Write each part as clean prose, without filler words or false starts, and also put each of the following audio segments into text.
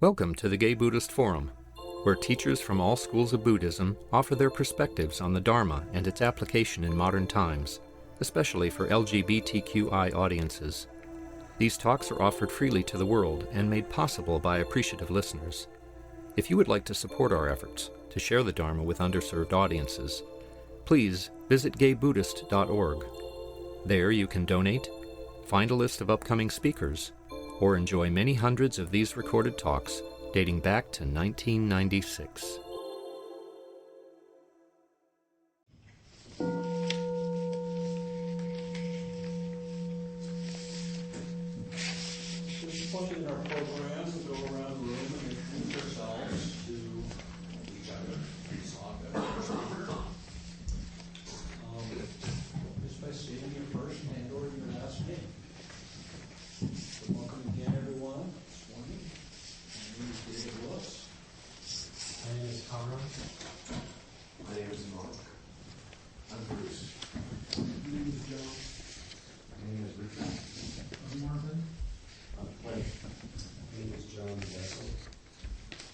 Welcome to the Gay Buddhist Forum, where teachers from all schools of Buddhism offer their perspectives on the Dharma and its application in modern times, especially for LGBTQI audiences. These talks are offered freely to the world and made possible by appreciative listeners. If you would like to support our efforts to share the Dharma with underserved audiences, please visit gaybuddhist.org. There you can donate, find a list of upcoming speakers, or enjoy many hundreds of these recorded talks dating back to 1996. This point in our program, we go around the room and introduce ourselves to each other. Just by stating your first and or your last name. So welcome again, everyone, this morning. My name is David Willis. My name is Conrad. My name is Mark. I'm Bruce. My name is John. My name is Richard. I'm Marvin. I'm Clint. My name is John Vessel.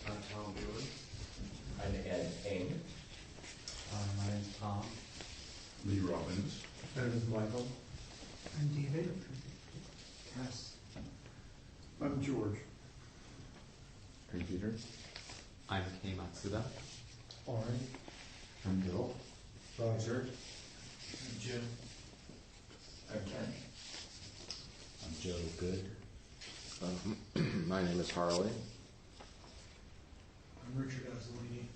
I'm Tom Bruein. I'm Ed Payne. My name is Tom. Lee Robbins. My name is Michael. I'm David. Cass. I'm George. I'm Peter. I'm Kei Matsuda. Ori. I'm Bill. Roger. I'm Jim. I'm Ken. I'm Joe Good. My name is Harley. I'm Richard Azzolini.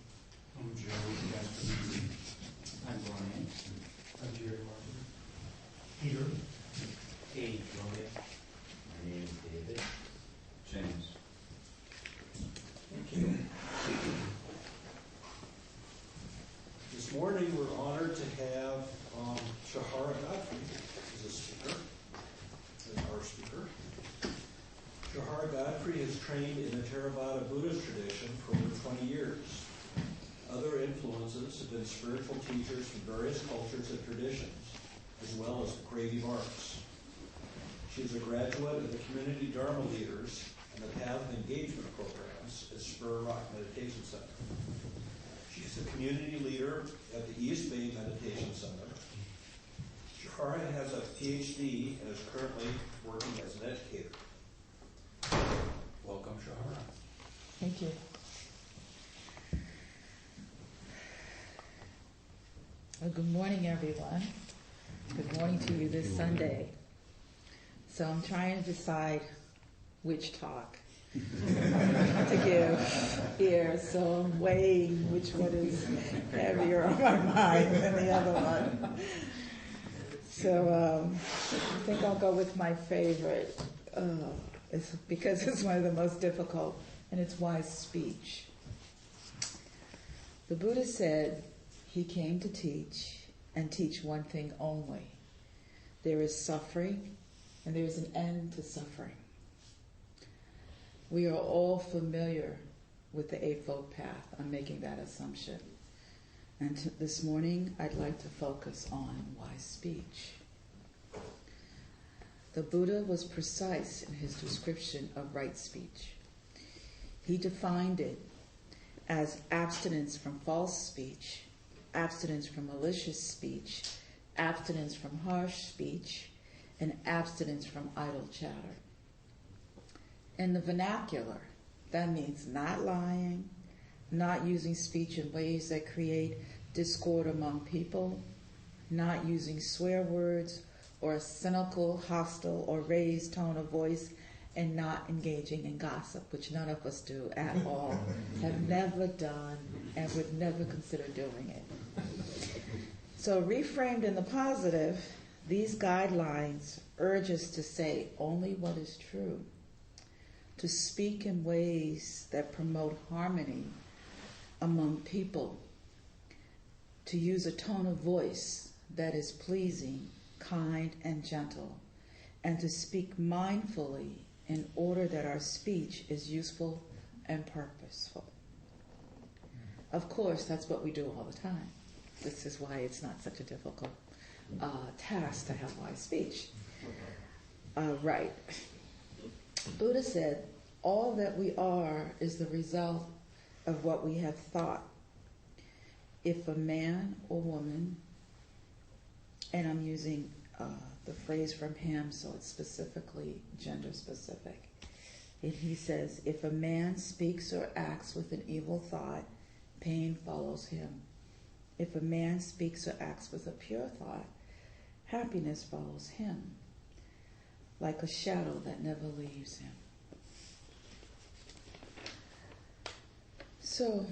I'm Joe Gaspar. I'm Bruein. I'm Jerry Martin. Peter. Hey, Julia. My name is David. James. Thank you. This morning, we're honored to have Shahara Godfrey as a speaker, as our speaker. Shahara Godfrey has trained in the Theravada Buddhist tradition for over 20 years. Other influences have been spiritual teachers from various cultures and traditions, as well as the creative arts. She is a graduate of the Community Dharma Leaders and the Path of Engagement programs at Spur Rock Meditation Center. She's a community leader at the East Bay Meditation Center. Shahara has a Ph.D. and is currently working as an educator. Welcome, Shahara. Thank you. Well, good morning, everyone. Good morning to you this Sunday. So I'm trying to decide which talk to give here. So I'm weighing which one is heavier on my mind than the other one. So I think I'll go with my favorite. It's because it's one of the most difficult, and it's wise speech. The Buddha said he came to teach, and teach one thing only. There is suffering, and there is an end to suffering. We are all familiar with the Eightfold Path. I'm making that assumption. And this morning, I'd like to focus on wise speech. The Buddha was precise in his description of right speech. He defined it as abstinence from false speech, abstinence from malicious speech, abstinence from harsh speech, and abstinence from idle chatter. In the vernacular, that means not lying, not using speech in ways that create discord among people, not using swear words or a cynical, hostile, or raised tone of voice, and not engaging in gossip, which none of us do at all, have never done, and would never consider doing it. So reframed in the positive, these guidelines urge us to say only what is true, to speak in ways that promote harmony among people, to use a tone of voice that is pleasing, kind, and gentle, and to speak mindfully in order that our speech is useful and purposeful. Of course, that's what we do all the time. This is why it's not such a difficult task to have wise speech. Right. Buddha said, all that we are is the result of what we have thought. If a man or woman, and I'm using the phrase from him, so it's specifically gender specific. And he says, if a man speaks or acts with an evil thought, pain follows him. If a man speaks or acts with a pure thought, happiness follows him, like a shadow that never leaves him. So,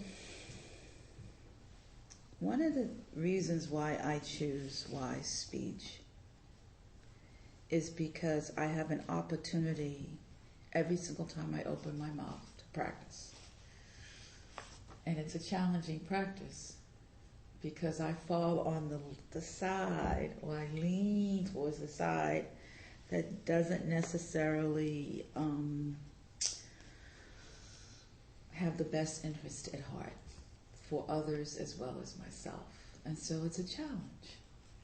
one of the reasons why I choose wise speech is because I have an opportunity every single time I open my mouth to practice. And it's a challenging practice because I fall on the side, or I lean towards the side that doesn't necessarily have the best interest at heart for others as well as myself. And so it's a challenge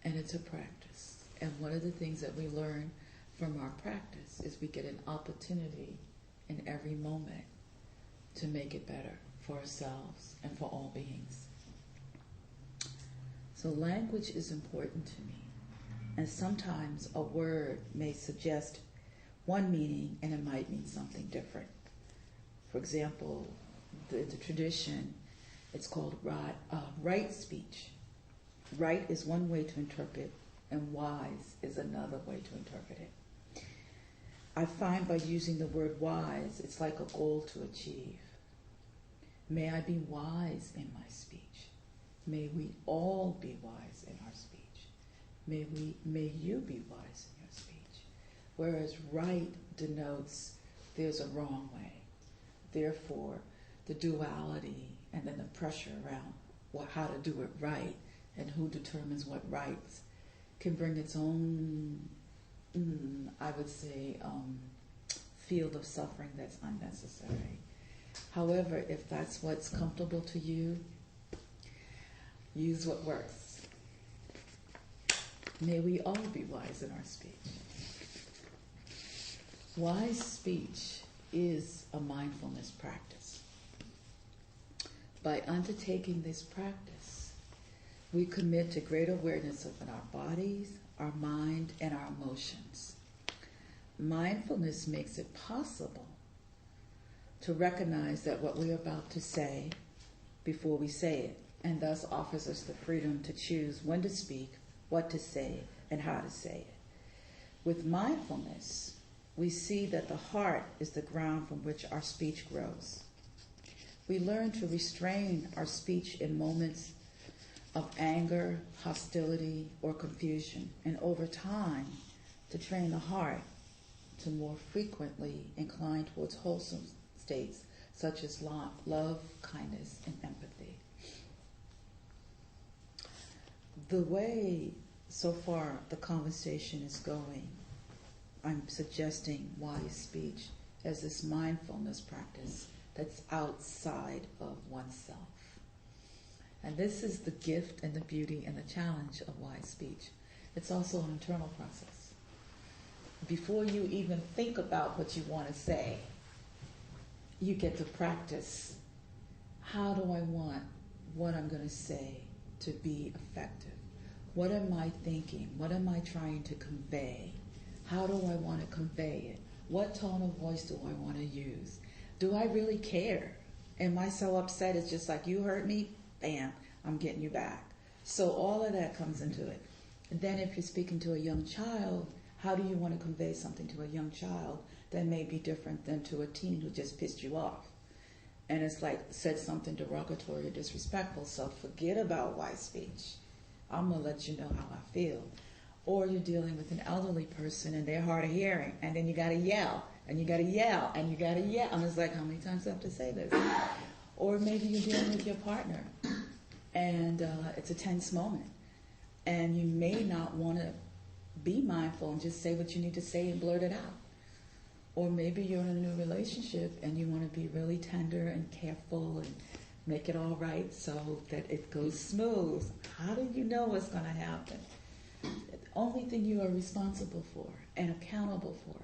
and it's a practice. And one of the things that we learn from our practice is we get an opportunity in every moment to make it better for ourselves and for all beings. So language is important to me. And sometimes a word may suggest one meaning and it might mean something different. For example, the tradition, it's called right speech. Right is one way to interpret, and wise is another way to interpret it. I find by using the word wise, it's like a goal to achieve. May I be wise in my speech. May we all be wise in our speech. May you be wise in your speech. Whereas right denotes there's a wrong way. Therefore, the duality and then the pressure around how to do it right and who determines what rights can bring its own, I would say, field of suffering that's unnecessary. However, if that's what's comfortable to you, use what works. May we all be wise in our speech. Wise speech is a mindfulness practice. By undertaking this practice, we commit to great awareness of our bodies, our mind, and our emotions. Mindfulness makes it possible to recognize that what we're about to say before we say it, and thus offers us the freedom to choose when to speak, what to say, and how to say it. With mindfulness, we see that the heart is the ground from which our speech grows. We learn to restrain our speech in moments of anger, hostility, or confusion, and over time, to train the heart to more frequently incline towards wholesome states such as love, kindness, and empathy. The way so far the conversation is going, I'm suggesting wise speech as this mindfulness practice that's outside of oneself. And this is the gift and the beauty and the challenge of wise speech. It's also an internal process. Before you even think about what you want to say, you get to practice, how do I want what I'm going to say to be effective? What am I thinking? What am I trying to convey? How do I want to convey it? What tone of voice do I want to use? Do I really care? Am I so upset it's just like, you hurt me? Bam, I'm getting you back. So all of that comes into it. And then if you're speaking to a young child, how do you want to convey something to a young child that may be different than to a teen who just pissed you off? And it's like, said something derogatory or disrespectful, so forget about wise speech. I'm going to let you know how I feel. Or you're dealing with an elderly person and they're hard of hearing, and then you got to yell, and you got to yell, and you got to yell. And it's like, how many times do I have to say this? Or maybe you're dealing with your partner, and it's a tense moment. And you may not want to be mindful and just say what you need to say and blurt it out. Or maybe you're in a new relationship and you want to be really tender and careful and make it all right so that it goes smooth. How do you know what's going to happen? The only thing you are responsible for and accountable for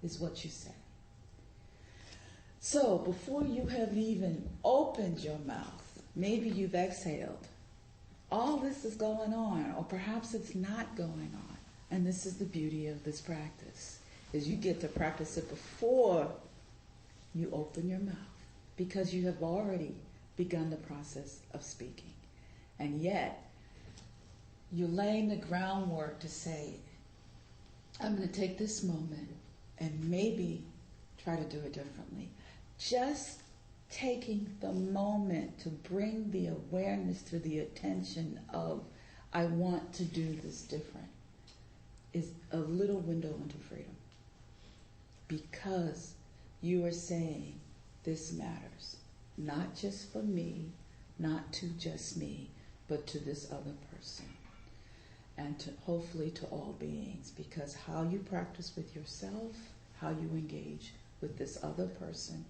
is what you say. So before you have even opened your mouth, maybe you've exhaled. All this is going on, or perhaps it's not going on. And this is the beauty of this practice, is you get to practice it before you open your mouth, because you have already begun the process of speaking. And yet, you're laying the groundwork to say, I'm going to take this moment and maybe try to do it differently. Just taking the moment to bring the awareness to the attention of, I want to do this different, is a little window into freedom. Because you are saying, this matters. Not just for me, not to just me, but to this other person. And to hopefully to all beings. Because how you practice with yourself, how you engage with this other person,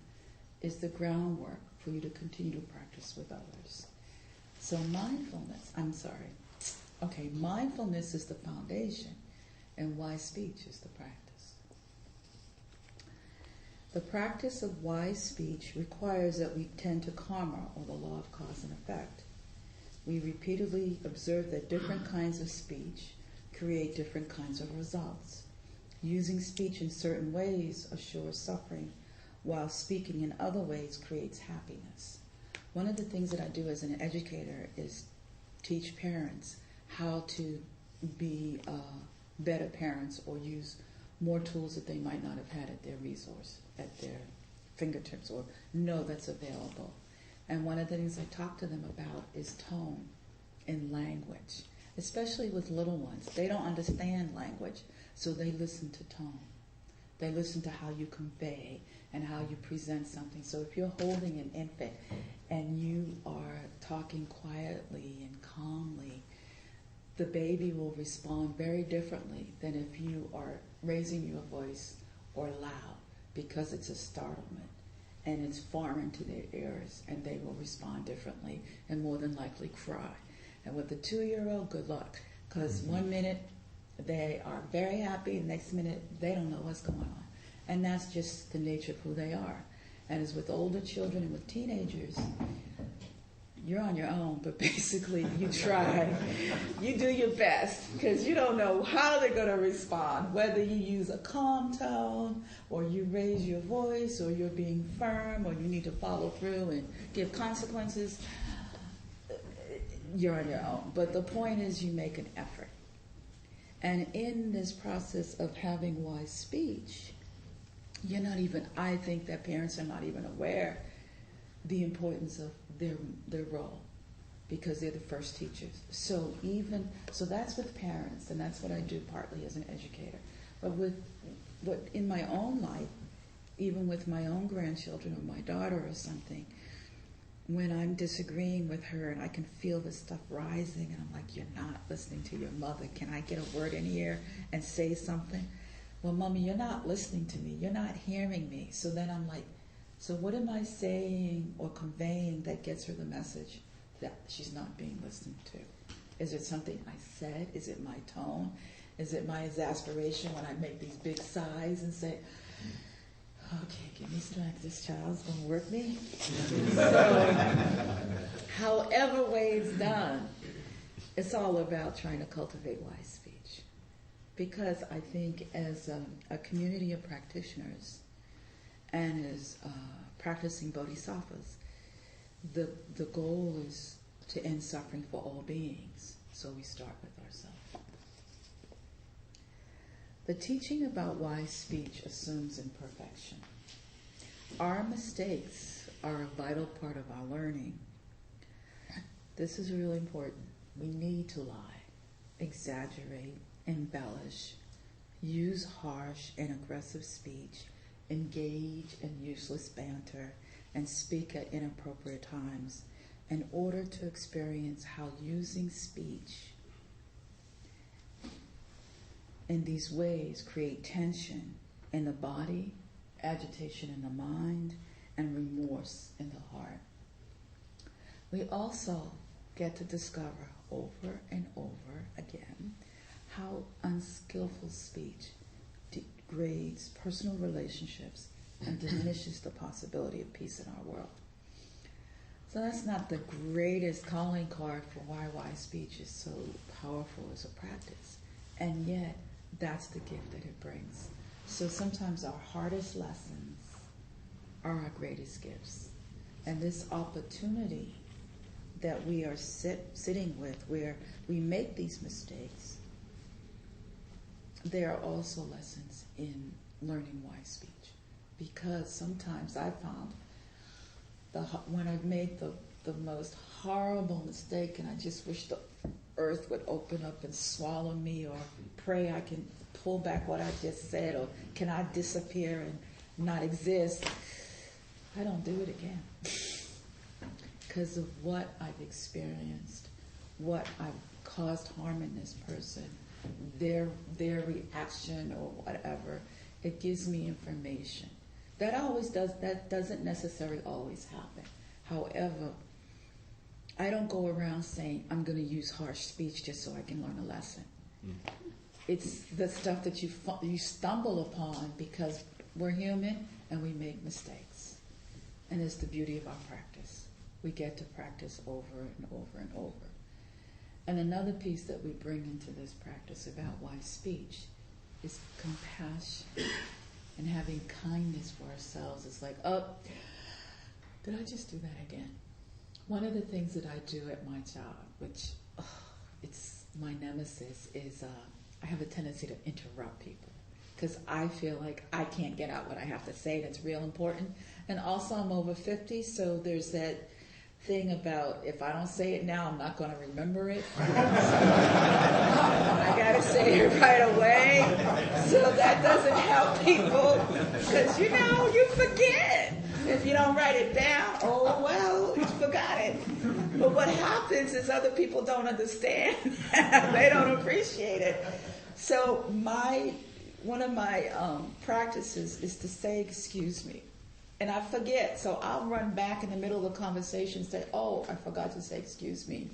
is the groundwork for you to continue to practice with others. So mindfulness is the foundation, and wise speech is the practice. The practice of wise speech requires that we tend to karma, or the law of cause and effect. We repeatedly observe that different kinds of speech create different kinds of results. Using speech in certain ways assures suffering, while speaking in other ways creates happiness. One of the things that I do as an educator is teach parents how to be better parents, or use more tools that they might not have had at their fingertips, or know that's available. And one of the things I talk to them about is tone in language, especially with little ones. They don't understand language, so they listen to tone. They listen to how you convey and how you present something. So if you're holding an infant and you are talking quietly and calmly, the baby will respond very differently than if you are raising your voice or loud, because it's a startlement and it's foreign to their ears, and they will respond differently and more than likely cry. And with the 2-year-old, good luck, because 1 minute they are very happy, the next minute they don't know what's going on. And that's just the nature of who they are. And as with older children and with teenagers, you're on your own, but basically you try. You do your best, because you don't know how they're going to respond, whether you use a calm tone, or you raise your voice, or you're being firm, or you need to follow through and give consequences. You're on your own. But the point is, you make an effort. And in this process of having wise speech, I think that parents are not even aware the importance of their role, because they're the first teachers. So that's with parents, and that's what I do partly as an educator. But in my own life, even with my own grandchildren or my daughter or something, when I'm disagreeing with her and I can feel this stuff rising, and I'm like, you're not listening to your mother. Can I get a word in here and say something? Well, Mommy, you're not listening to me. You're not hearing me. So then I'm like, so what am I saying or conveying that gets her the message that she's not being listened to? Is it something I said? Is it my tone? Is it my exasperation when I make these big sighs and say, okay, give me strength, this child's going to work me? So, however way it's done, it's all about trying to cultivate wise speech. Because I think as a community of practitioners, and as practicing bodhisattvas, the goal is to end suffering for all beings. So we start with ourselves. The teaching about wise speech assumes imperfection. Our mistakes are a vital part of our learning. This is really important. We need to lie, exaggerate, embellish, use harsh and aggressive speech, engage in useless banter, and speak at inappropriate times in order to experience how using speech in these ways create tension in the body, agitation in the mind, and remorse in the heart. We also get to discover over and over again how unskillful speech degrades personal relationships and diminishes the possibility of peace in our world. So that's not the greatest calling card for why speech is so powerful as a practice. And yet, that's the gift that it brings. So sometimes our hardest lessons are our greatest gifts. And this opportunity that we are sitting with, where we make these mistakes, there are also lessons in learning wise speech. Because sometimes I found when I've made the most horrible mistake and I just wish the earth would open up and swallow me, or pray I can pull back what I just said, or can I disappear and not exist, I don't do it again. Because of what I've experienced, what I've caused harm in this person, their reaction or whatever, it gives me information. That doesn't necessarily always happen. However, I don't go around saying, I'm going to use harsh speech just so I can learn a lesson. It's the stuff that you stumble upon because we're human and we make mistakes. And it's the beauty of our practice. We get to practice over and over and over. And another piece that we bring into this practice about wise speech is compassion and having kindness for ourselves. It's like, oh, did I just do that again? One of the things that I do at my job, which it's my nemesis, is I have a tendency to interrupt people because I feel like I can't get out what I have to say, and it's real important. And also I'm over 50, so there's that thing about if I don't say it now, I'm not going to remember it. So I got to say it right away. So that doesn't help people because, you forget. If you don't write it down, oh, well, you forgot it. But what happens is other people don't understand. They don't appreciate it. So one of my practices is to say, excuse me. And I forget, so I'll run back in the middle of the conversation and say, oh, I forgot to say excuse me.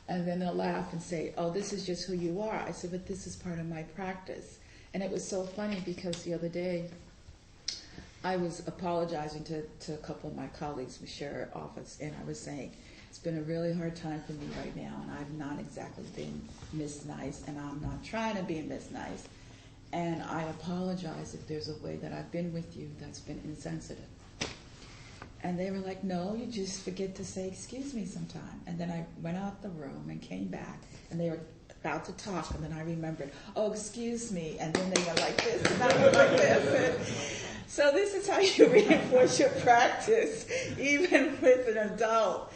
And then they'll laugh and say, oh, this is just who you are. I said, but this is part of my practice. And it was so funny because the other day I was apologizing to a couple of my colleagues. We share an office, and I was saying, it's been a really hard time for me right now, and I've not exactly been Miss Nice, and I'm not trying to be Miss Nice. And I apologize if there's a way that I've been with you that's been insensitive. And they were like, no, you just forget to say excuse me sometime. And then I went out the room and came back, and they were about to talk, and then I remembered, oh, excuse me. And then they were like this, and I was like this. And so this is how you reinforce your practice, even with an adult.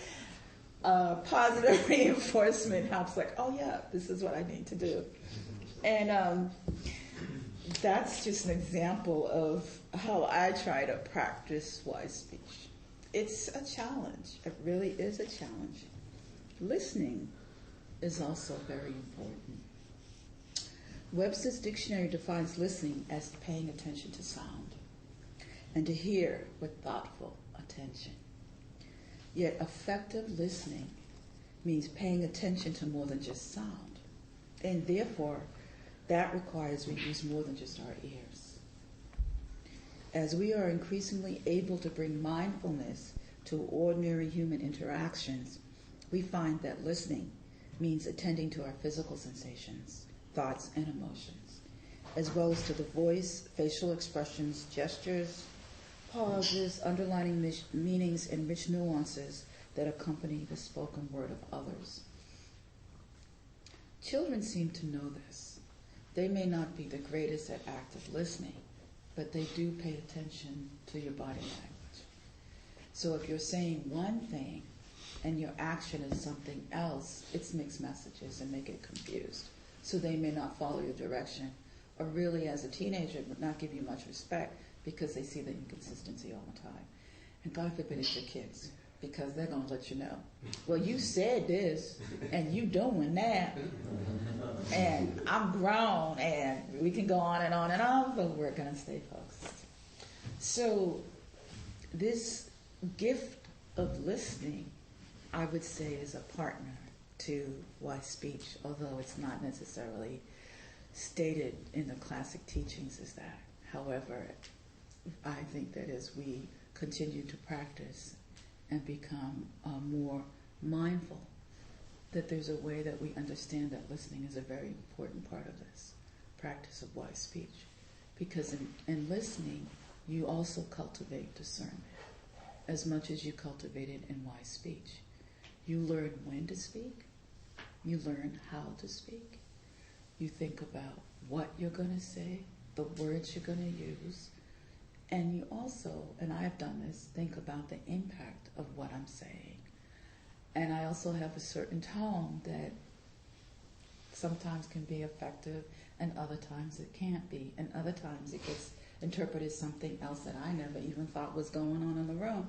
Positive reinforcement helps, like, oh, yeah, this is what I need to do. And that's just an example of how I try to practice wise speech. It's a challenge. It really is a challenge. Listening is also very important. Webster's dictionary defines listening as paying attention to sound and to hear with thoughtful attention. Yet effective listening means paying attention to more than just sound. And therefore, that requires we use more than just our ears. As we are increasingly able to bring mindfulness to ordinary human interactions, we find that listening means attending to our physical sensations, thoughts, and emotions, as well as to the voice, facial expressions, gestures, pauses, underlining meanings, and rich nuances that accompany the spoken word of others. Children seem to know this. They may not be the greatest at active listening, but they do pay attention to your body language. So if you're saying one thing and your action is something else, it's mixed messages and make it confused. So they may not follow your direction, or really as a teenager would not give you much respect because they see the inconsistency all the time. And God forbid it's your kids, because they're going to let you know. Well, you said this, and you doing that, and I'm grown, and we can go on and on and on, but we're going to stay focused. So this gift of listening, I would say, is a partner to wise speech, although it's not necessarily stated in the classic teachings as that. However, I think that as we continue to practice and become more mindful, that there's a way that we understand that listening is a very important part of this practice of wise speech. Because in listening, you also cultivate discernment as much as you cultivate it in wise speech. You learn when to speak. You learn how to speak. You think about what you're going to say, the words you're going to use. And you also, and I've done this, think about the impact of what I'm saying. And I also have a certain tone that sometimes can be effective and other times it can't be. And other times it gets interpreted as something else that I never even thought was going on in the room.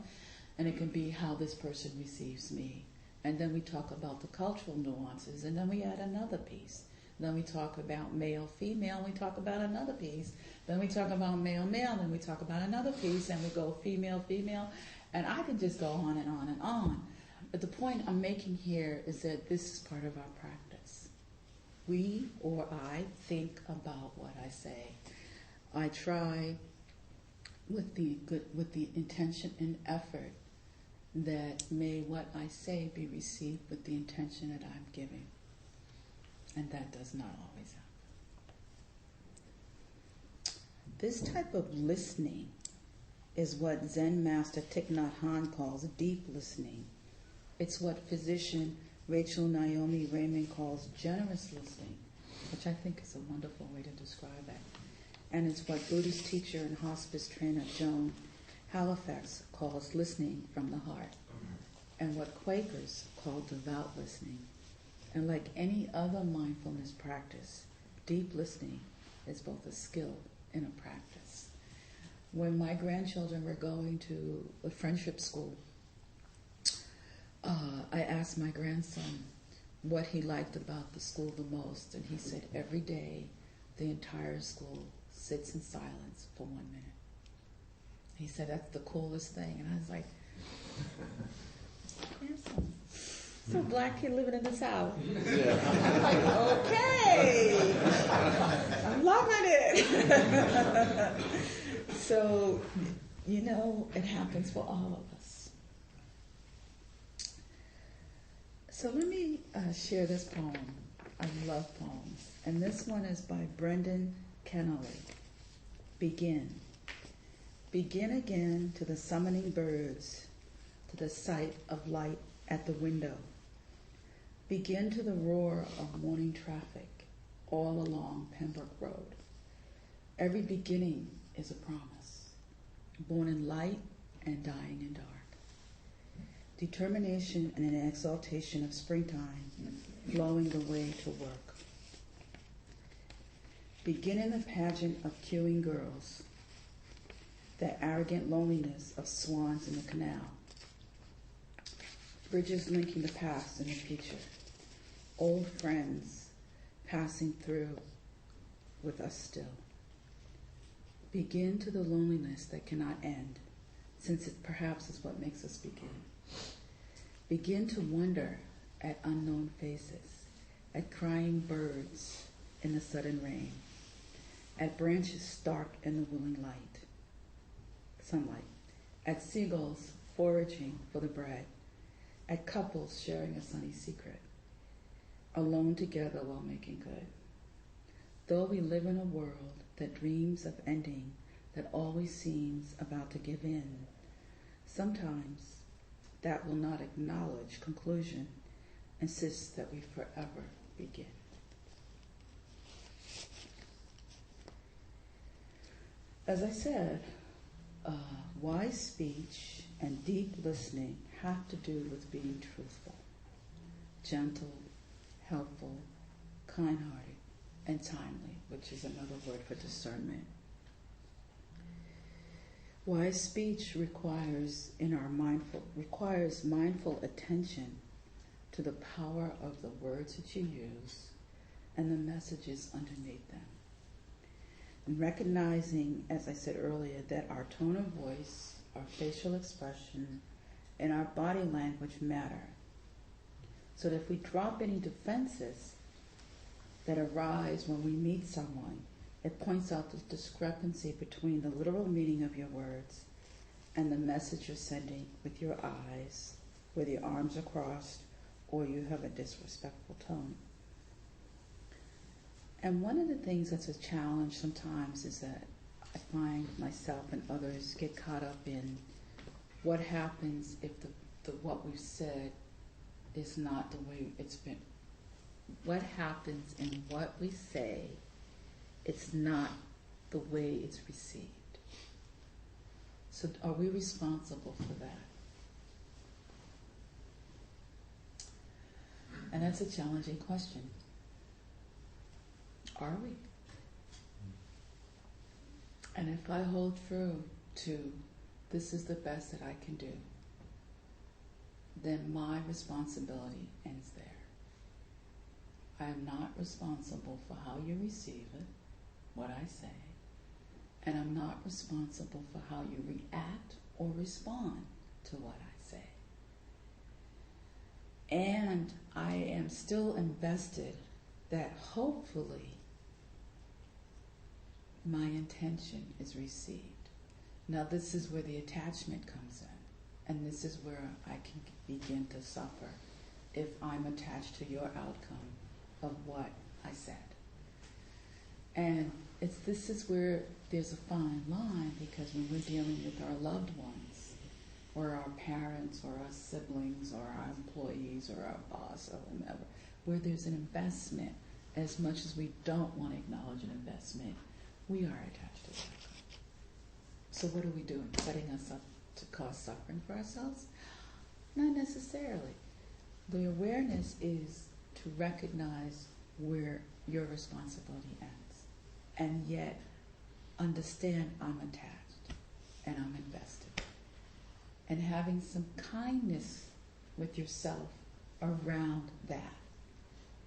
And it can be how this person receives me. And then we talk about the cultural nuances, and then we add another piece. Then we talk about male, female, and we talk about another piece. Then we talk about male, male, and we talk about another piece, and we go female, female. And I can just go on and on and on. But the point I'm making here is that this is part of our practice. We, or I, think about what I say. I try with the intention and effort that may what I say be received with the intention that I'm giving. And that does not always happen. This type of listening is what Zen master Thich Nhat Hanh calls deep listening. It's what physician Rachel Naomi Raymond calls generous listening, which I think is a wonderful way to describe it. And it's what Buddhist teacher and hospice trainer Joan Halifax calls listening from the heart, and what Quakers call devout listening. And like any other mindfulness practice, deep listening is both a skill and a practice. When my grandchildren were going to a friendship school, I asked my grandson what he liked about the school the most, and he said every day the entire school sits in silence for 1 minute. He said that's the coolest thing, and I was like, grandson, so black kid living in the South. I'm like, okay, I'm loving it. So, it happens for all of us. So let me share this poem. I love poems. And this one is by Brendan Kennelly. Begin. Begin again to the summoning birds, to the sight of light at the window. Begin to the roar of morning traffic all along Pembroke Road. Every beginning is a promise, born in light and dying in dark. Determination and an exaltation of springtime flowing the way to work. Begin in the pageant of queuing girls, the arrogant loneliness of swans in the canal. Bridges linking the past and the future. Old friends passing through with us still. Begin to the loneliness that cannot end, since it perhaps is what makes us begin. Begin to wonder at unknown faces, at crying birds in the sudden rain, at branches stark in the willing sunlight, at seagulls foraging for the bread, at couples sharing a sunny secret, alone together while making good. Though we live in a world that dreams of ending, that always seems about to give in, sometimes that will not acknowledge conclusion, insists that we forever begin. As I said, wise speech and deep listening have to do with being truthful, gentle, helpful, kind-hearted, and timely, which is another word for discernment. Wise speech requires mindful attention to the power of the words that you use and the messages underneath them. And recognizing, as I said earlier, that our tone of voice, our facial expression, and our body language matter. So that if we drop any defenses that arise when we meet someone, It points out the discrepancy between the literal meaning of your words and the message you're sending with your eyes, whether your arms are crossed or you have a disrespectful tone. And one of the things that's a challenge sometimes is that I find myself and others get caught up in what happens if what we've said is not the way it's been. What happens in what we say, it's not the way it's received. So are we responsible for that? And that's a challenging question. Are we? And if I hold true to this is the best that I can do, then my responsibility ends there. I am not responsible for how you receive it, what I say, and I'm not responsible for how you react or respond to what I say. And I am still invested that hopefully my intention is received. Now this is where the attachment comes in, and this is where I can begin to suffer if I'm attached to your outcome of what I said. And this is where there's a fine line, because when we're dealing with our loved ones, or our parents, or our siblings, or our employees, or our boss, or whomever, where there's an investment, as much as we don't want to acknowledge an investment, we are attached to the outcome. So what are we doing? Setting us up to cause suffering for ourselves? Not necessarily. The awareness is to recognize where your responsibility ends, and yet understand I'm attached and I'm invested. And having some kindness with yourself around that.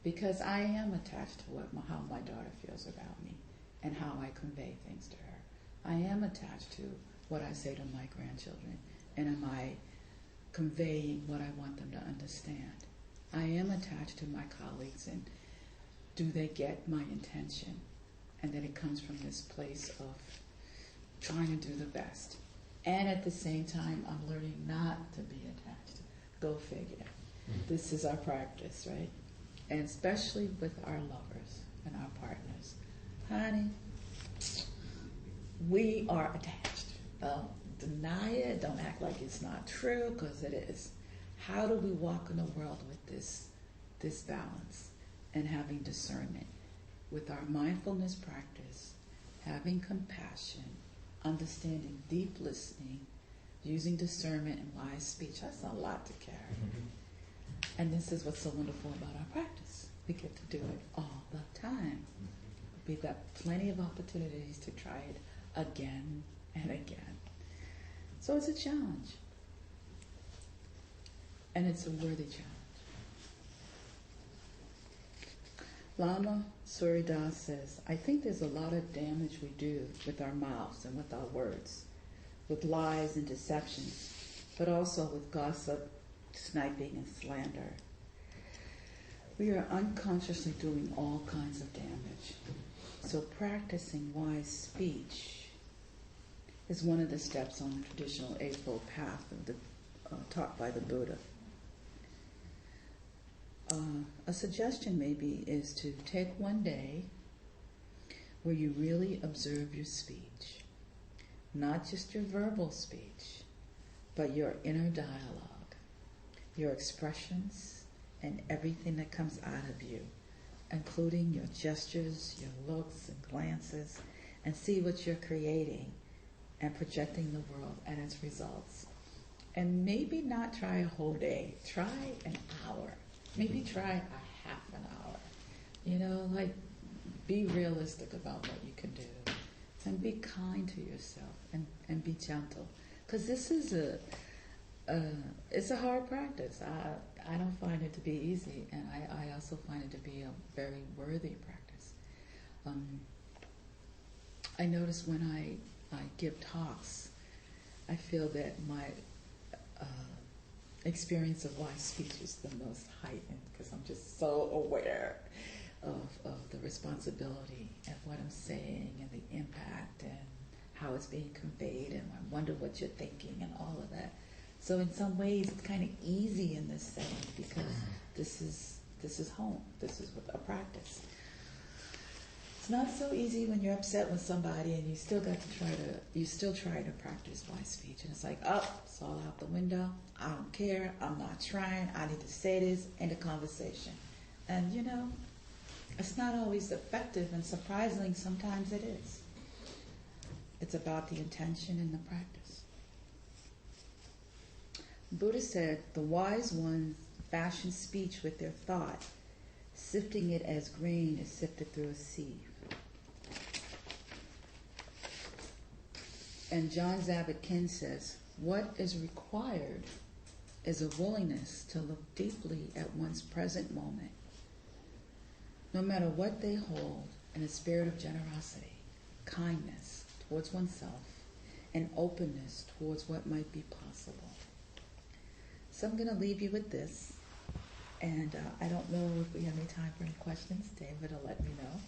Because I am attached to how my daughter feels about me and how I convey things to her. I am attached to what I say to my grandchildren, and am I conveying what I want them to understand. I am attached to my colleagues, and do they get my intention? And that it comes from this place of trying to do the best. And at the same time, I'm learning not to be attached. Go figure. This is our practice, right? And especially with our lovers and our partners. Honey, we are attached. Don't deny it. Don't act like it's not true, because it is. How do we walk in the world with this balance and having discernment? With our mindfulness practice, having compassion, understanding, deep listening, using discernment and wise speech. That's a lot to carry. And this is what's so wonderful about our practice. We get to do it all the time. We've got plenty of opportunities to try it again and again. So it's a challenge. And it's a worthy challenge. Lama Surya says, I think there's a lot of damage we do with our mouths and with our words, with lies and deceptions, but also with gossip, sniping, and slander. We are unconsciously doing all kinds of damage. So practicing wise speech is one of the steps on the traditional Eightfold Path taught by the Buddha. A suggestion maybe is to take one day where you really observe your speech, not just your verbal speech, but your inner dialogue, your expressions, and everything that comes out of you, including your gestures, your looks and glances, and see what you're creating and projecting the world and its results. And maybe not try a whole day, try an hour. Maybe try a half an hour. You know, like, be realistic about what you can do. And be kind to yourself and be gentle. Because this is it's a hard practice. I don't find it to be easy, and I also find it to be a very worthy practice. I notice when I give talks, I feel that my experience of wise speech is the most heightened, because I'm just so aware of the responsibility and what I'm saying and the impact and how it's being conveyed, and I wonder what you're thinking and all of that. So in some ways it's kind of easy in this setting because this is home. This is a practice. It's not so easy when you're upset with somebody and you still try to practice wise speech, and it's like, oh, it's all out the window. I don't care. I'm not trying. I need to say this, end of conversation. And it's not always effective, and surprisingly, sometimes it is. It's about the intention and the practice. Buddha said, the wise ones fashion speech with their thought, sifting it as grain is sifted through a sieve. And John Zabit-Ken says, what is required is a willingness to look deeply at one's present moment, no matter what they hold, in a spirit of generosity, kindness towards oneself, and openness towards what might be possible. So I'm going to leave you with this, and I don't know if we have any time for any questions. David will let me know.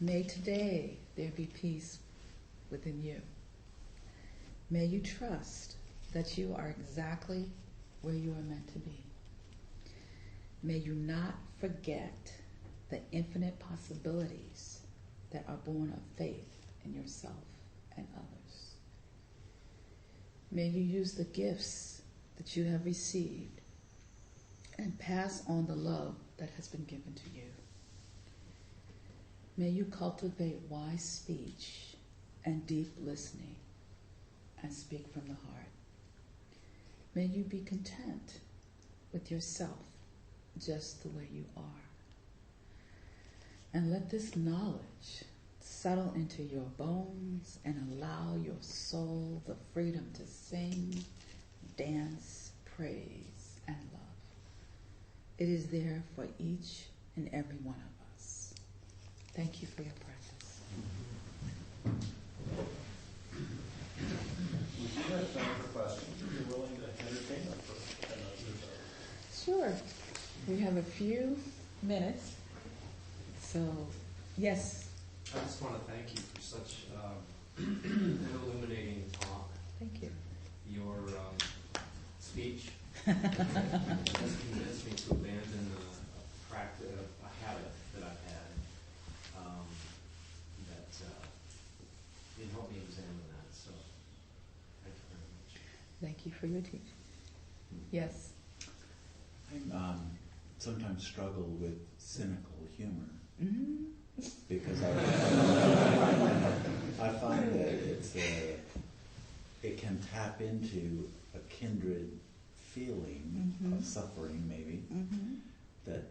May today there be peace within you. May you trust that you are exactly where you are meant to be. May you not forget the infinite possibilities that are born of faith in yourself and others. May you use the gifts that you have received and pass on the love that has been given to you. May you cultivate wise speech and deep listening and speak from the heart. May you be content with yourself just the way you are. And let this knowledge settle into your bones and allow your soul the freedom to sing, dance, praise, and love. It is there for each and every one of us. Thank you for your practice. We have time for questions. If you're willing to entertain them for 10 minutes. Sure. We have a few minutes. So, yes. I just want to thank you for such an illuminating talk. Thank you. Your speech has convinced me to abandon a habit that I've had that it helped me examine that. So, thank you very much. Thank you for your teaching. Yes. I sometimes struggle with cynical humor. Mm-hmm. Because I find that it can tap into a kindred feeling of suffering, maybe, that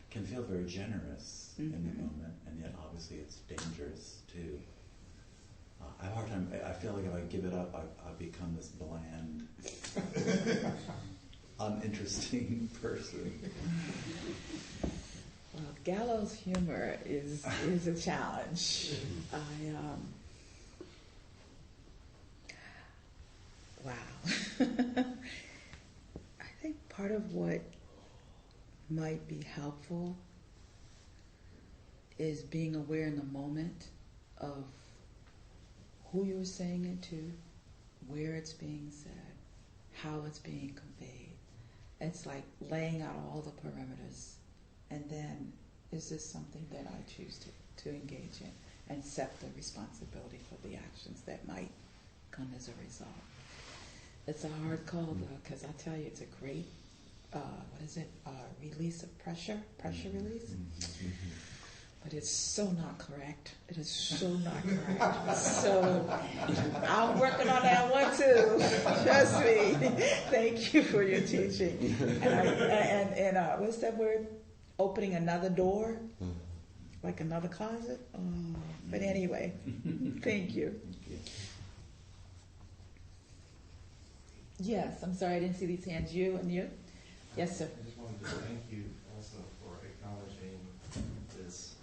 can feel very generous in the moment, and yet obviously it's dangerous too. I have a hard time. I feel like if I give it up, I become this bland, uninteresting person. Well, gallows humor is a challenge. Wow. I think part of what might be helpful is being aware in the moment of who you're saying it to, where it's being said, how it's being conveyed. It's like laying out all the perimeters. And then, is this something that I choose to engage in and accept the responsibility for the actions that might come as a result? It's a hard call, though, because I tell you, it's a great, release of pressure release. But it's so not correct. It is so not correct. So I'm working on that one too. Trust me. Thank you for your teaching. And what's that word? Opening another door, like another closet. Oh, but anyway, thank you. Yes, I'm sorry I didn't see these hands. You and you? Yes, sir. I just wanted to thank you also for acknowledging this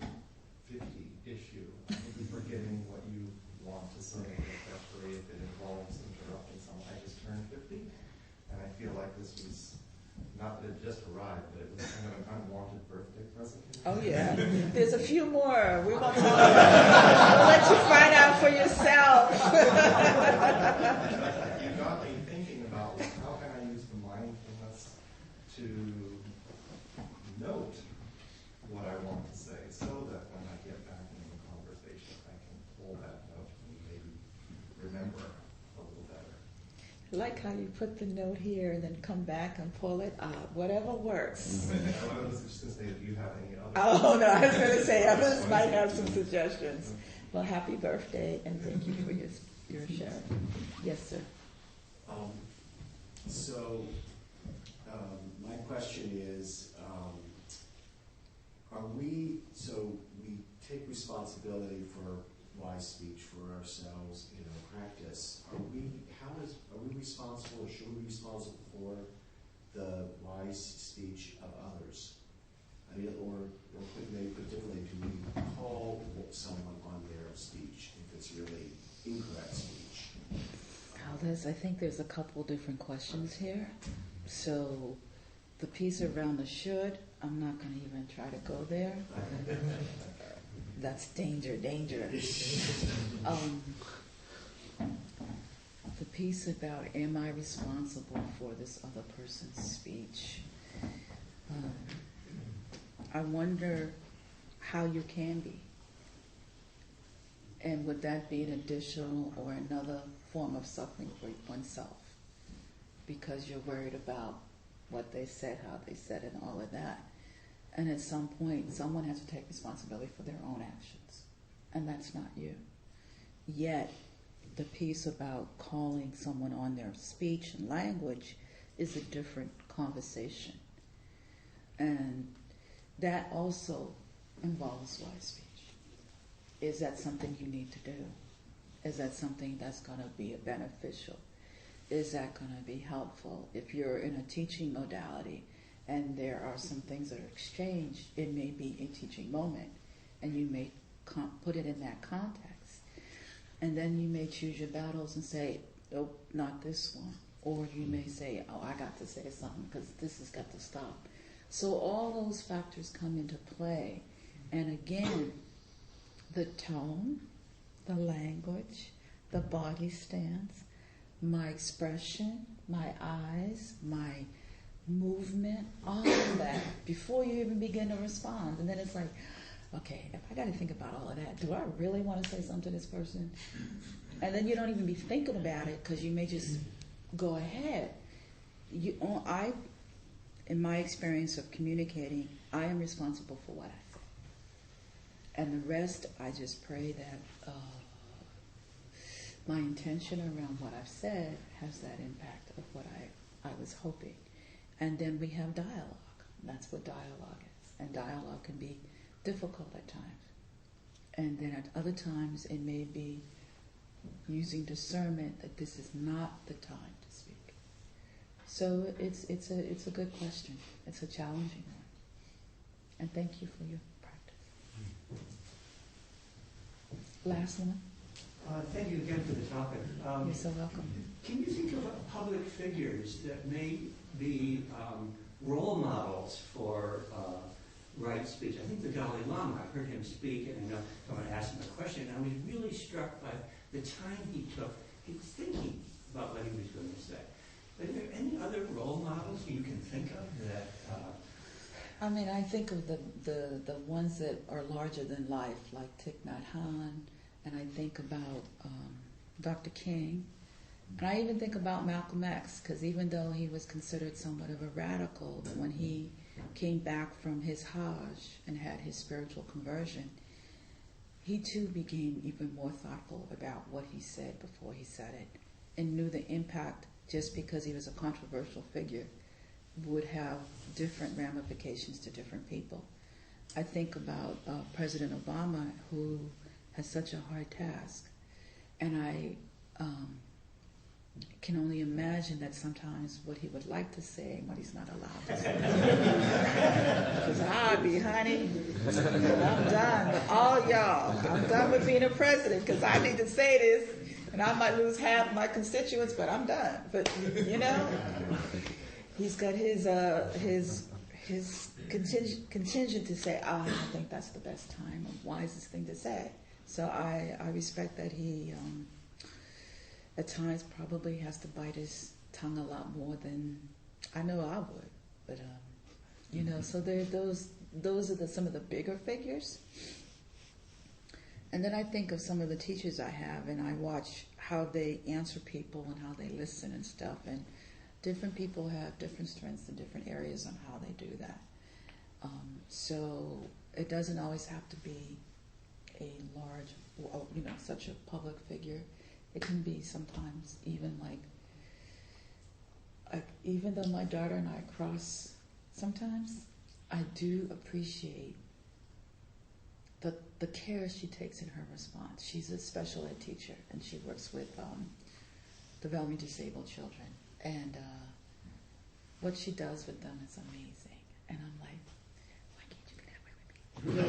50 issue. I think you're forgetting what you want to say, especially if it involves interrupting someone. I just turned 50, and I feel like this was not that it just arrived, but it was kind of an unwanted birthday present. Oh yeah, there's a few more. We won't tell you. We'll let you find out for yourself. You got me thinking about how can I use the mindfulness to note what I want to say, so that when I get back into the conversation, I can pull that note and maybe remember a little better. I like how you put the note here and then come back and pull it out. Whatever works. I was just going to say, if you have any other... Oh, no, I was going to say others might have some suggestions. Well, happy birthday, and thank you for your sharing. Yes, sir. My question is, we take responsibility for wise speech for ourselves in our practice. Are we responsible, or should we be responsible for the wise speech of others? I mean, or maybe put differently, do we call someone on their speech if it's really incorrect speech? I think there's a couple different questions here. So the piece around the should, I'm not going to even try to go there. That's danger. The piece about am I responsible for this other person's speech? I wonder how you can be. And would that be an additional or another form of suffering for oneself? Because you're worried about what they said, how they said it, and all of that. And at some point, someone has to take responsibility for their own actions. And that's not you. Yet, the piece about calling someone on their speech and language is a different conversation. And that also involves wise speech. Is that something you need to do? Is that something that's going to be beneficial? Is that going to be helpful? If you're in a teaching modality and there are some things that are exchanged, it may be a teaching moment, and you may put it in that context. And then you may choose your battles and say, nope, not this one. Or you may say, oh, I got to say something because this has got to stop. So all those factors come into play. And again, the tone, the language, the body stance, my expression, my eyes, my movement, all of that, before you even begin to respond. And then it's like, okay, if I got to think about all of that, do I really want to say something to this person? And then you don't even be thinking about it because you may just go ahead. In my experience of communicating, I am responsible for what I say. And the rest, I just pray that my intention around what I've said has that impact of what I was hoping. And then we have dialogue. That's what dialogue is. And dialogue can be difficult at times. And then at other times it may be using discernment that this is not the time to speak. So it's a good question. It's a challenging one. And thank you for your practice. Last one. Thank you again for the topic. You're so welcome. Can you think of public figures that may be role models for right speech? I think the Dalai Lama, I heard him speak, and I know someone asked him a question, and I was really struck by the time he took. He was thinking about what he was going to say. Are there any other role models you can think of that... I mean, I think of the ones that are larger than life, like Thich Nhat Hanh, and I think about Dr. King, and I even think about Malcolm X, because even though he was considered somewhat of a radical, when he came back from his Hajj and had his spiritual conversion, he too became even more thoughtful about what he said before he said it, and knew the impact, just because he was a controversial figure, would have different ramifications to different people. I think about President Obama, who has such a hard task, and I can only imagine that sometimes what he would like to say and what he's not allowed to say. Because I'll be, honey, I'm done with all y'all. I'm done with being a president because I need to say this, and I might lose half my constituents, but I'm done. But, you know, He's got his contingent to say, I don't think that's the best time or wisest thing to say. So I respect that he, at times, probably has to bite his tongue a lot more than I know I would. But so there those are some of the bigger figures. And then I think of some of the teachers I have, and I watch how they answer people and how they listen and stuff. And different people have different strengths in different areas on how they do that. So it doesn't always have to be a large, such a public figure. It can be sometimes even like even though my daughter and I cross sometimes, I do appreciate the care she takes in her response. She's a special ed teacher, and she works with developmentally disabled children. And what she does with them is amazing. And I'm like, why can't you be that way with me?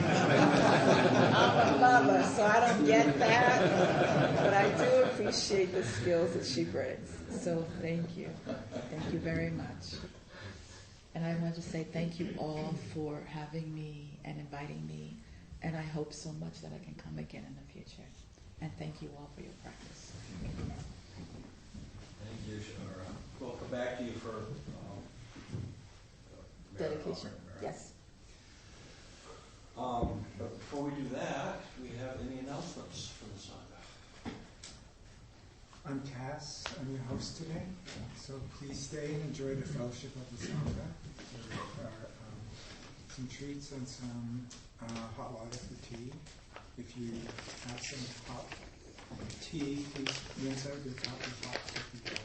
I'm a mother, so I don't get that. But I do appreciate the skills that she brings. So thank you. Thank you very much. And I want to say thank you all for having me and inviting me. And I hope so much that I can come again in the future. And thank you all for your practice. Thank you, Shahara. We'll come back to you for Dedication. Yes. But before we do that, do we have any announcements from the Sangha? I'm Cass. I'm your host today. So please stay and enjoy the fellowship of the Sangha. There are some treats and some hot water for tea. If you have some hot tea, please rinse out your cup with hot coffee water.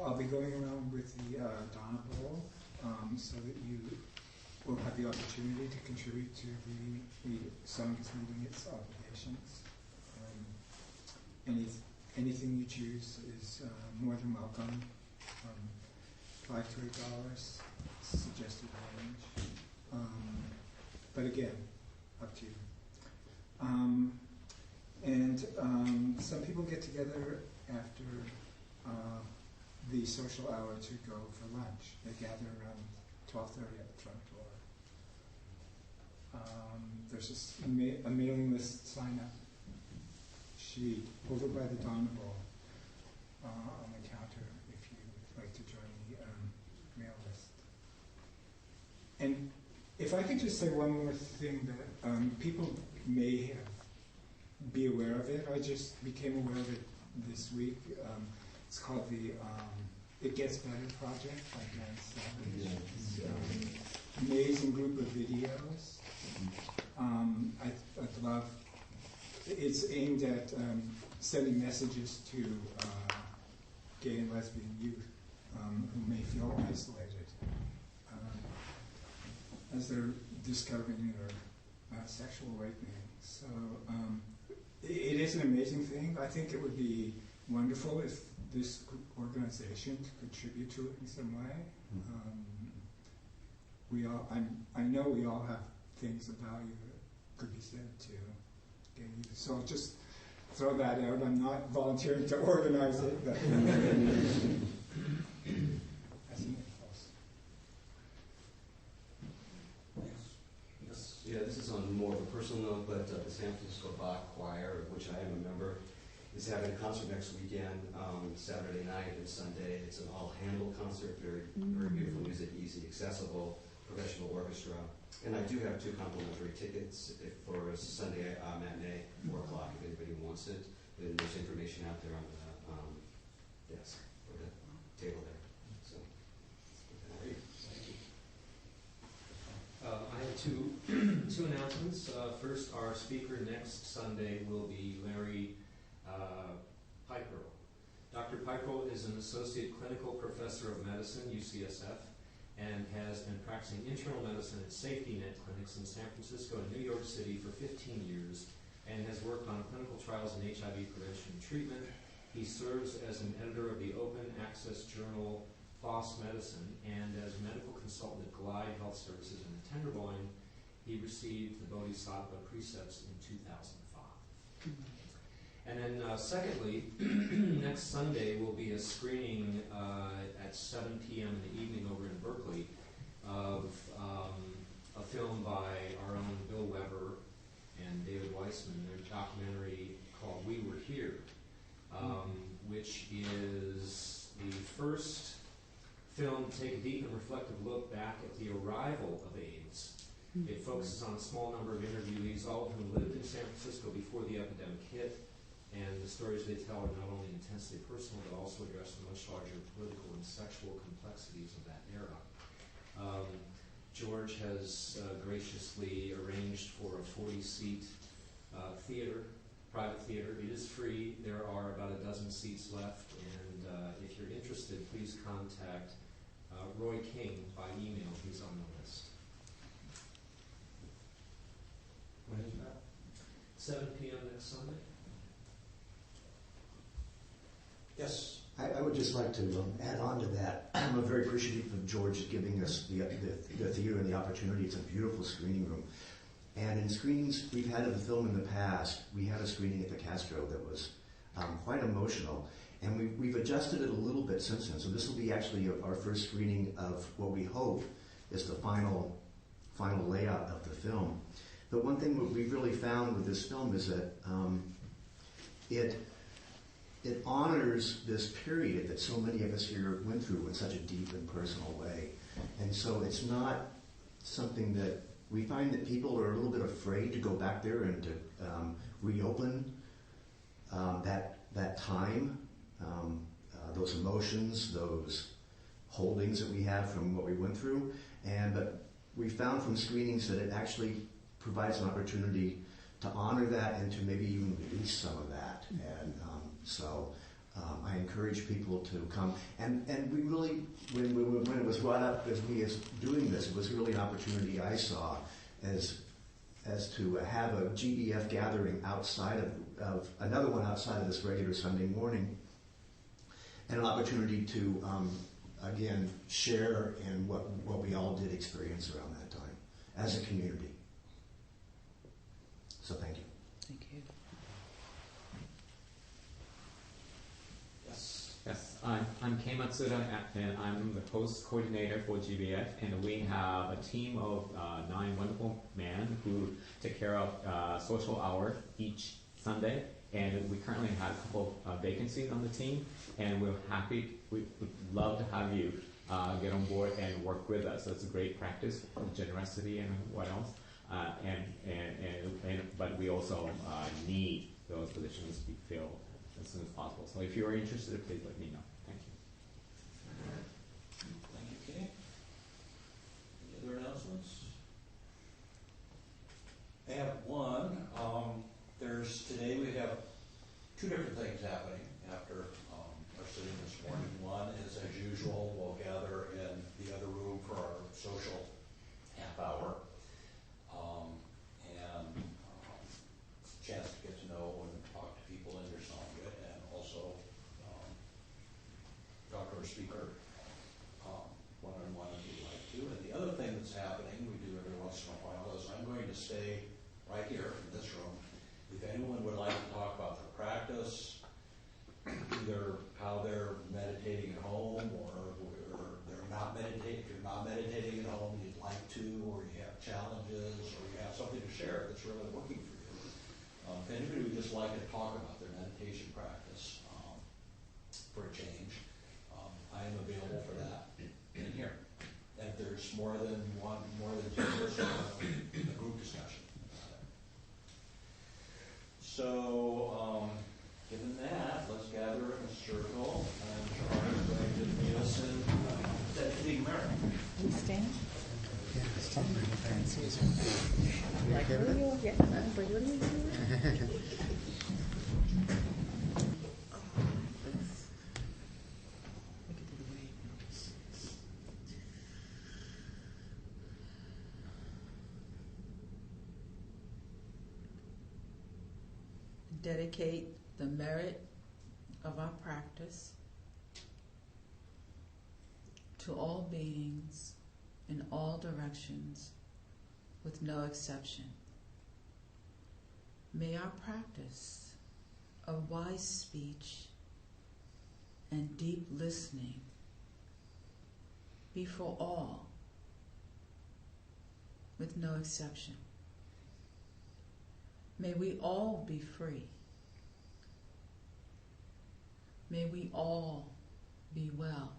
I'll be going around with the Dharma bowl so that you will have the opportunity to contribute to the Sangha's meeting its obligations. Anything you choose is more than welcome. $5 to $8 suggested range. But again, up to you. Some people get together after the social hour to go for lunch. They gather around 12:30 at the front door. There's a mailing list sign-up sheet over by the Dharma bowl on the counter if you'd like to join the mail list. And if I could just say one more thing that people may be aware of it. I just became aware of it this week. It's called the It Gets Better Project by Dan Savage. It's an amazing group of videos. I'd love. It's aimed at sending messages to gay and lesbian youth who may feel isolated as they're discovering their sexual awakening. So it is an amazing thing. I think it would be wonderful if this organization could contribute to it in some way. I know we all have things of value that could be said to gay youth. So just throw that out. I'm not volunteering to organize it, but Yeah, this is on more of a personal note, but the San Francisco Bach Choir, of which I am a member, is having a concert next weekend, Saturday night and Sunday. It's an all-Handel concert, very beautiful music, easy, accessible, professional orchestra. And I do have 2 complimentary tickets for a Sunday matinee, 4 o'clock, if anybody wants it. And there's information out there on the desk or the table there. So, great. Thank you. I have two announcements. First, our speaker next Sunday will be Larry Piper. Dr. Piper is an associate clinical professor of medicine, UCSF, and has been practicing internal medicine at Safety Net clinics in San Francisco and New York City for 15 years, and has worked on clinical trials in HIV prevention and treatment. He serves as an editor of the open access journal FOSS Medicine, and as a medical consultant at Glide Health Services in the Tenderloin. He received the Bodhisattva precepts in 2005. And then secondly, next Sunday will be a screening at 7 p.m. in the evening over in Berkeley of a film by our own Bill Weber and David Weissman, their documentary called We Were Here, which is the first film to take a deep and reflective look back at the arrival of AIDS. It focuses on a small number of interviewees, all of whom lived in San Francisco before the epidemic hit, and the stories they tell are not only intensely personal, but also address the much larger political and sexual complexities of that era. George has graciously arranged for a 40-seat theater, private theater. It is free. There are about a dozen seats left, and if you're interested, please contact Roy King by email. He's on the list. When is that? 7 p.m. next Sunday. Yes. I would just like to add on to that. I'm very appreciative of George giving us the theater and the opportunity. It's a beautiful screening room. And in screenings we've had of the film in the past, we had a screening at the Castro that was quite emotional. And we've adjusted it a little bit since then. So this will be actually our first screening of what we hope is the final layout of the film. But one thing we've really found with this film is that it honors this period that so many of us here went through in such a deep and personal way. And so it's not something that we find that people are a little bit afraid to go back there and to reopen that time, those emotions, those holdings that we have from what we went through. But we found from screenings that it actually provides an opportunity to honor that and to maybe even release some of that. And so I encourage people to come. And we really, when it was brought up as we as doing this, it was really an opportunity I saw as to have a GDF gathering outside of another one outside of this regular Sunday morning, and an opportunity to again share in what we all did experience around that time as a community. So thank you. Thank you. Yes, I'm Kei Matsuda, and I'm the host coordinator for GBF, and we have a team of 9 wonderful men who take care of social hour each Sunday, and we currently have a couple of vacancies on the team, and we would love to have you get on board and work with us. So it's a great practice, generosity and what else, but we also need those positions to be filled as soon as possible. So if you are interested, please let me know. Thank you. Thank you, Kay. Any other announcements? I have one. Today we have 2 different things happening after our sitting this morning. One is, as usual, we'll gather in the other room for our social half hour. Chance to get to know and talk to people in Dersonga, and also talk to our speaker one-on-one if you'd like to. And the other thing that's happening, we do every once in a while, is I'm going to stay right here in this room. If anyone would like to talk about their practice, either how they're meditating at home, or they're not meditating, if you're not meditating at home, you'd like to, or you have challenges, or you have something to share that's really working for you. If anybody would just like to talk about their meditation practice for a change, I am available for that in here. And if there's more than 2 person, a group discussion. So, given that, let's gather in a circle, and Shahara is going to lead us in dedicating merit. We stand? Yeah, stop. Like, what are you getting? What are you doing? Dedicate the merit of our practice to all beings in all directions, with no exception. May our practice of wise speech and deep listening be for all, with no exception. May we all be free. May we all be well.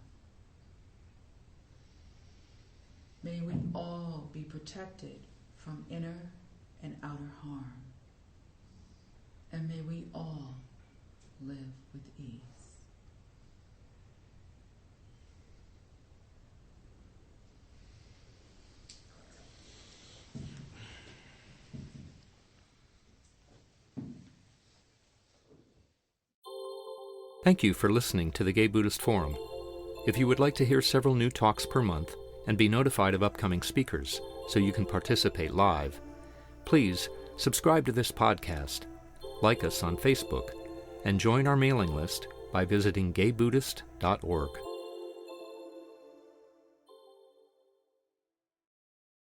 May we all be protected from inner and outer harm. And may we all live with ease. Thank you for listening to the Gay Buddhist Forum. If you would like to hear several new talks per month and be notified of upcoming speakers so you can participate live, please subscribe to this podcast, like us on Facebook, and join our mailing list by visiting gaybuddhist.org.